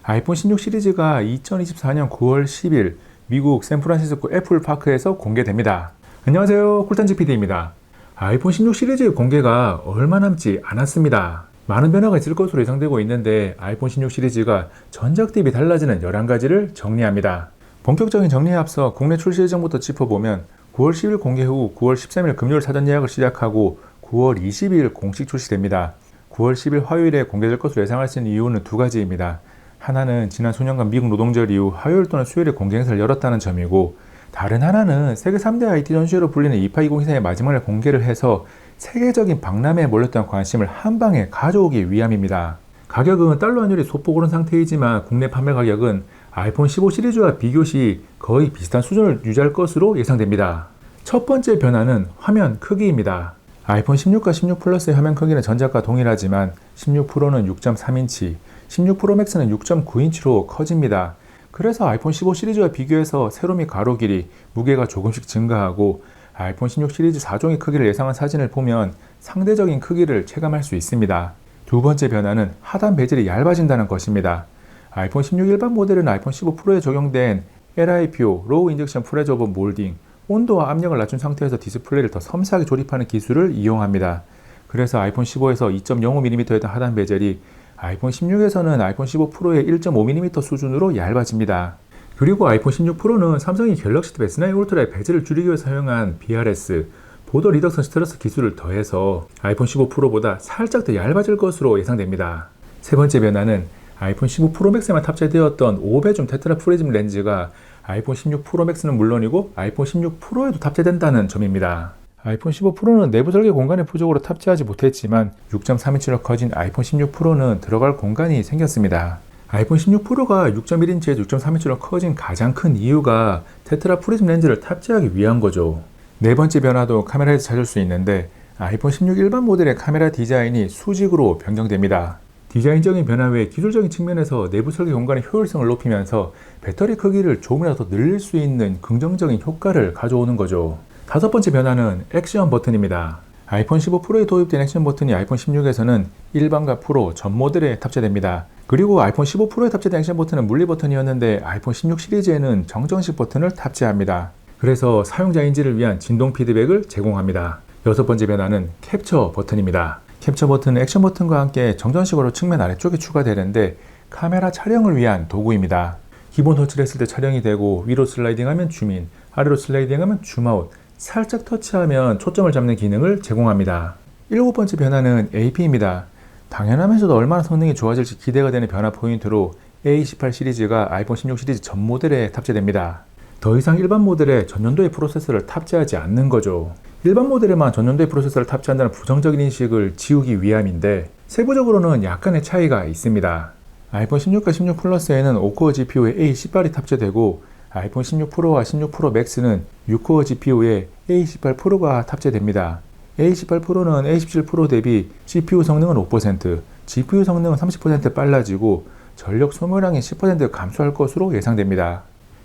아이폰 16 시리즈가 2024년 9월 10일 미국 샌프란시스코 애플파크에서 공개됩니다. 안녕하세요, 꿀단지 PD입니다. 아이폰 16 시리즈 공개가 얼마 남지 않았습니다. 많은 변화가 있을 것으로 예상되고 있는데 아이폰 16 시리즈가 전작 대비 달라지는 11가지를 정리합니다. 본격적인 정리에 앞서 국내 출시 일정부터 짚어보면 9월 10일 공개 후 9월 13일 금요일 사전 예약을 시작하고 9월 22일 공식 출시됩니다. 9월 10일 화요일에 공개될 것으로 예상할 수 있는 이유는 두 가지입니다. 하나는 지난 수년간 미국 노동절 이후 화요일 또는 수요일에 공개 행사를 열었다는 점이고, 다른 하나는 세계 3대 IT 전시회로 불리는 2820 마지막에 공개를 해서 세계적인 박람회에 몰렸던 관심을 한 방에 가져오기 위함입니다. 가격은 달러 환율이 소폭 오른 상태이지만 국내 판매 가격은 아이폰 15 시리즈와 비교 시 거의 비슷한 수준을 유지할 것으로 예상됩니다. 첫 번째 변화는 화면 크기입니다. 아이폰 16과 16 플러스의 화면 크기는 전작과 동일하지만 16 프로는 6.3인치, 16 프로 맥스는 6.9인치로 커집니다. 그래서 아이폰 15 시리즈와 비교해서 세로 및 가로 길이, 무게가 조금씩 증가하고 아이폰 16 시리즈 4종의 크기를 예상한 사진을 보면 상대적인 크기를 체감할 수 있습니다. 두 번째 변화는 하단 베젤이 얇아진다는 것입니다. 아이폰 16 일반 모델은 아이폰 15 프로에 적용된 LIPO, 로우 인젝션 프레저 오브 몰딩, 온도와 압력을 낮춘 상태에서 디스플레이를 더 섬세하게 조립하는 기술을 이용합니다. 그래서 아이폰 15에서 2.05mm였던 하단 베젤이 아이폰 16에서는 아이폰 15 프로의 1.5mm 수준으로 얇아집니다. 그리고 아이폰 16 프로는 삼성이 갤럭시 탭 S9 울트라의 베젤을 줄이기 위해 사용한 BRS, 보더 리덕션 스트러스 기술을 더해서 아이폰 15 프로보다 살짝 더 얇아질 것으로 예상됩니다. 세 번째 변화는 아이폰 15 프로 맥스에만 탑재되었던 5배줌 테트라 프리즘 렌즈가 아이폰 16 프로 맥스는 물론이고 아이폰 16 프로에도 탑재된다는 점입니다. 아이폰 15 프로는 내부 설계 공간의 부족으로 탑재하지 못했지만 6.3인치로 커진 아이폰 16 프로는 들어갈 공간이 생겼습니다. 아이폰 16 프로가 6.1인치에서 6.3인치로 커진 가장 큰 이유가 테트라 프리즘 렌즈를 탑재하기 위한 거죠. 네 번째 변화도 카메라에서 찾을 수 있는데 아이폰 16 일반 모델의 카메라 디자인이 수직으로 변경됩니다. 디자인적인 변화 외에 기술적인 측면에서 내부 설계 공간의 효율성을 높이면서 배터리 크기를 조금이라도 더 늘릴 수 있는 긍정적인 효과를 가져오는 거죠. 다섯 번째 변화는 액션 버튼입니다. 아이폰 15 프로에 도입된 액션 버튼이 아이폰 16에서는 일반과 프로 전 모델에 탑재됩니다. 그리고 아이폰 15 프로에 탑재된 액션 버튼은 물리 버튼이었는데 아이폰 16 시리즈에는 정전식 버튼을 탑재합니다. 그래서 사용자 인지를 위한 진동 피드백을 제공합니다. 여섯 번째 변화는 캡처 버튼입니다. 캡처 버튼은 액션 버튼과 함께 정전식으로 측면 아래쪽에 추가되는데 카메라 촬영을 위한 도구입니다. 기본 터치를 했을 때 촬영이 되고 위로 슬라이딩하면 줌인, 아래로 슬라이딩하면 줌아웃, 살짝 터치하면 초점을 잡는 기능을 제공합니다. 일곱 번째 변화는 AP입니다. 당연하면서도 얼마나 성능이 좋아질지 기대가 되는 변화 포인트로 A18 시리즈가 아이폰 16 시리즈 전 모델에 탑재됩니다. 더 이상 일반 모델에 전년도의 프로세서를 탑재하지 않는 거죠. 일반 모델에만 전년도의 프로세서를 탑재한다는 부정적인 인식을 지우기 위함인데 세부적으로는 약간의 차이가 있습니다. 아이폰 16과 16 플러스에는 5코어 GPU에 A18이 탑재되고 아이폰 16 프로와 16 프로 맥스는 6코어 GPU에 A18 프로가 탑재됩니다. A18 프로는 A17 프로 대비 CPU 성능은 5%, GPU 성능은 30% 빨라지고 전력 소모량이 10% 감소할 것으로 예상됩니다.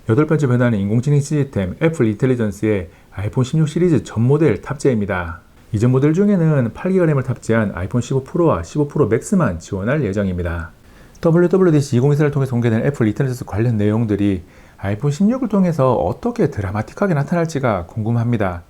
여덟 번째 변화는 인공지능 시스템 애플 인텔리전스의 아이폰 16 시리즈 전 모델 탑재입니다. 이전 모델 중에는 8GB 램을 탑재한 아이폰 15 프로와 15 프로 맥스만 지원할 예정입니다. WWDC 2024를 통해 공개된 애플 인텔리전스 관련 내용들이 아이폰 16을 통해서 어떻게 드라마틱하게 나타날지가 궁금합니다.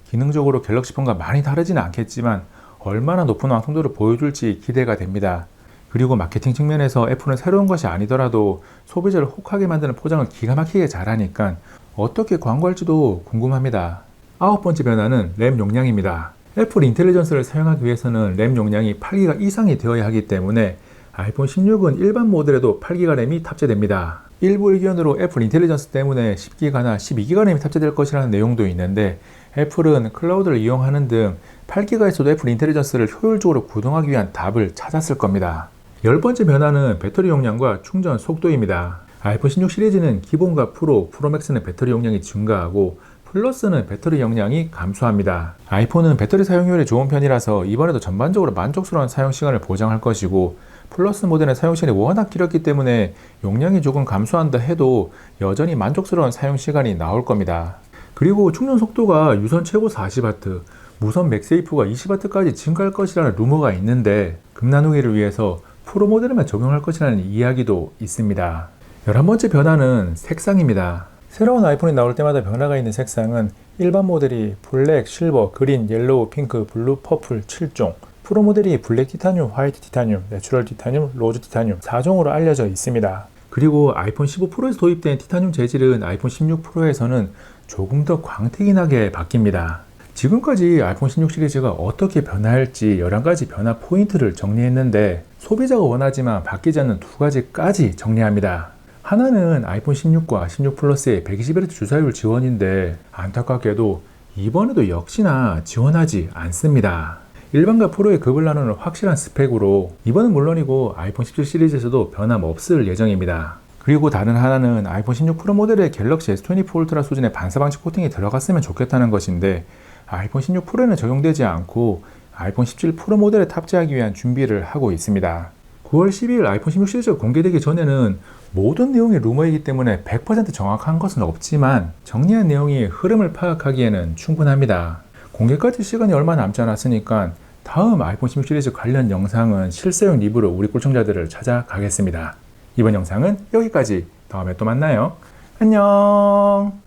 기능적으로 갤럭시 폰과 많이 다르지는 않겠지만 얼마나 높은 완성도를 보여줄지 기대가 됩니다. 그리고 마케팅 측면에서 애플은 새로운 것이 아니더라도 소비자를 혹하게 만드는 포장을 기가 막히게 잘하니까 어떻게 광고할지도 궁금합니다. 아홉 번째 변화는 램 용량입니다. 애플 인텔리전스를 사용하기 위해서는 램 용량이 8GB 이상이 되어야 하기 때문에 아이폰 16은 일반 모델에도 8GB 램이 탑재됩니다. 일부 의견으로 애플 인텔리전스 때문에 10GB나 12GB 램이 탑재될 것이라는 내용도 있는데 애플은 클라우드를 이용하는 등 8GB에서도 애플 인텔리전스를 효율적으로 구동하기 위한 답을 찾았을 겁니다. 열 번째 변화는 배터리 용량과 충전 속도입니다. 아이폰 16 시리즈는 기본과 프로, 프로맥스는 배터리 용량이 증가하고 플러스는 배터리 용량이 감소합니다. 아이폰은 배터리 사용률이 좋은 편이라서 이번에도 전반적으로 만족스러운 사용시간을 보장할 것이고 플러스 모델의 사용시간이 워낙 길었기 때문에 용량이 조금 감소한다 해도 여전히 만족스러운 사용시간이 나올 겁니다. 그리고 충전 속도가 유선 최고 40W, 무선 맥세이프가 20W까지 증가할 것이라는 루머가 있는데 금나누기를 위해서 프로 모델에만 적용할 것이라는 이야기도 있습니다. 11번째 변화는 색상입니다. 새로운 아이폰이 나올 때마다 변화가 있는 색상은 일반 모델이 블랙, 실버, 그린, 옐로우, 핑크, 블루, 퍼플 7종, 프로 모델이 블랙 티타늄, 화이트 티타늄, 내추럴 티타늄, 로즈 티타늄 4종으로 알려져 있습니다. 그리고 아이폰 15 프로에서 도입된 티타늄 재질은 아이폰 16 프로에서는 조금 더 광택이 나게 바뀝니다. 지금까지 아이폰 16 시리즈가 어떻게 변화할지 11가지 변화 포인트를 정리했는데 소비자가 원하지만 바뀌지 않는 2가지까지 정리합니다. 하나는 아이폰 16과 16 플러스의 120Hz 주사율 지원인데 안타깝게도 이번에도 역시나 지원하지 않습니다. 일반과 프로의 급을 나누는 확실한 스펙으로 이번은 물론이고 아이폰 17 시리즈에서도 변함없을 예정입니다. 그리고 다른 하나는 아이폰 16 프로 모델의 갤럭시 S24 울트라 수준의 반사방지 코팅이 들어갔으면 좋겠다는 것인데 아이폰 16 프로에는 적용되지 않고 아이폰 17 프로 모델에 탑재하기 위한 준비를 하고 있습니다. 9월 12일 아이폰 16 시리즈가 공개되기 전에는 모든 내용이 루머이기 때문에 100% 정확한 것은 없지만 정리한 내용이 흐름을 파악하기에는 충분합니다. 공개까지 시간이 얼마 남지 않았으니까 다음 아이폰 16 시리즈 관련 영상은 실사용 리뷰로 우리 꿀청자들을 찾아가겠습니다. 이번 영상은 여기까지. 다음에 또 만나요. 안녕.